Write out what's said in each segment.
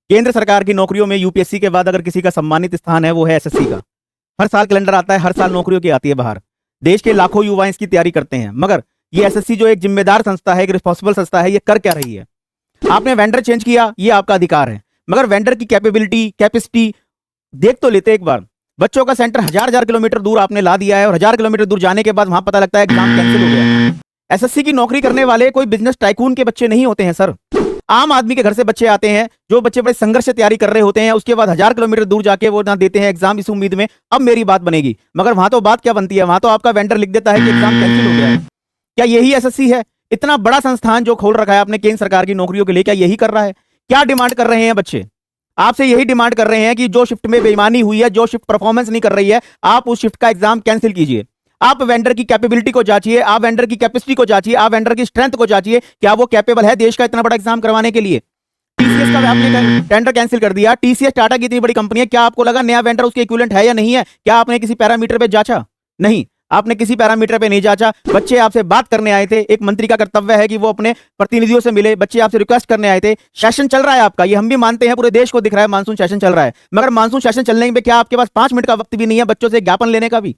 केंद्र सरकार की नौकरियों में यूपीएससी के बाद अगर किसी का सम्मानित स्थान है वो है एसएससी का। हर साल कैलेंडर आता है, हर साल नौकरियों की आती है बाहर। देश के लाखों युवा इसकी तैयारी करते हैं, मगर ये एसएससी जो एक जिम्मेदार संस्था है, एक रिस्पॉन्सिबल संस्था है, ये कर क्या रही है? आपने वेंडर चेंज किया, ये आपका अधिकार है, मगर वेंडर की कैपेबिलिटी, कैपेसिटी देख तो लेते एक बार। बच्चों का सेंटर हजार हजार किलोमीटर दूर आपने ला दिया है और 1000 किलोमीटर दूर जाने के बाद वहां पता लगता है एग्जाम कैंसिल हो गया। एसएससी की नौकरी करने वाले कोई बिजनेस टाइकून के बच्चे नहीं होते हैं सर। आम आदमी के घर से बच्चे आते हैं, जो बच्चे बड़े संघर्ष से तैयारी कर रहे होते हैं, उसके बाद 1000 किलोमीटर दूर जाके वो ना देते हैं एग्जाम इस उम्मीद में अब मेरी बात बनेगी, मगर वहां तो बात क्या बनती है, वहां तो आपका वेंडर लिख देता है कि एग्जाम कैंसिल हो गया है। क्या यही एसएससी है? इतना बड़ा संस्थान जो खोल रखा है आपने केंद्र सरकार की नौकरियों के लिए, क्या यही कर रहा है? क्या डिमांड कर रहे हैं बच्चे? आपसे यही डिमांड कर रहे हैं कि जो शिफ्ट में बेईमानी हुई है, जो शिफ्ट परफॉर्मेंस नहीं कर रही है, आप उस शिफ्ट का एग्जाम कैंसिल कीजिए। आप वेंडर की कैपेबिलिटी को जांचिए, आप वेंडर की कैपेसिटी को जांचिए, आप वेंडर की स्ट्रेंथ को जांचिए, क्या वो कैपेबल है देश का इतना बड़ा एग्जाम करवाने के लिए। टीसीएस का आपने टेंडर कैंसिल कर दिया। टीसीएस टाटा की इतनी बड़ी कंपनी है, क्या आपको लगा नया वेंडर उसके इक्विवेलेंट है या नहीं है? क्या आपने किसी पैरामीटर पे जांचा? नहीं, आपने किसी पैरामीटर पे नहीं जांचा। बच्चे आपसे बात करने आए थे, एक मंत्री का कर्तव्य है कि वो अपने प्रतिनिधियों से मिले, बच्चे आपसे रिक्वेस्ट करने आए थे। सेशन चल रहा है आपका, ये हम भी मानते हैं, पूरे देश को दिख रहा है मानसून सेशन चल रहा है, मगर मानसून सेशन चलने में क्या आपके पास 5 मिनट का वक्त भी नहीं है बच्चों से ज्ञापन लेने का भी?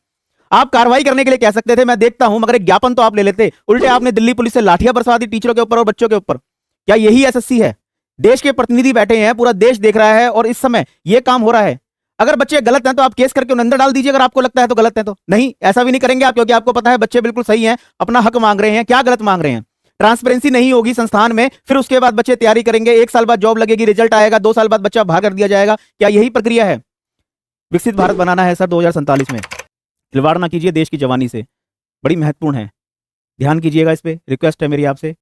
आप कार्रवाई करने के लिए कह सकते थे मैं देखता हूं, मगर एक ज्ञापन तो आप ले लेते। उल्टे आपने दिल्ली पुलिस से लाठियां बरसा दी टीचरों के ऊपर और बच्चों के ऊपर। क्या यही एसएससी है? देश के प्रतिनिधि बैठे हैं, पूरा देश देख रहा है और इस समय यह काम हो रहा है। अगर बच्चे गलत हैं तो आप केस करके उन्हें अंदर डाल दीजिए, अगर आपको लगता है तो गलत है तो। नहीं, ऐसा भी नहीं करेंगे आप, क्योंकि आपको पता है बच्चे बिल्कुल सही हैं, अपना हक मांग रहे हैं। क्या गलत मांग रहे हैं? ट्रांसपेरेंसी नहीं होगी संस्थान में, फिर उसके बाद बच्चे तैयारी करेंगे, 1 साल बाद जॉब लगेगी, रिजल्ट आएगा, 2 साल बाद बच्चा बाहर कर दिया जाएगा। क्या यही प्रक्रिया है? विकसित भारत बनाना है सर 2047 में। खिलवाड़ ना कीजिए देश की जवानी से, बड़ी महत्वपूर्ण है, ध्यान कीजिएगा इस पे, रिक्वेस्ट है मेरी आपसे।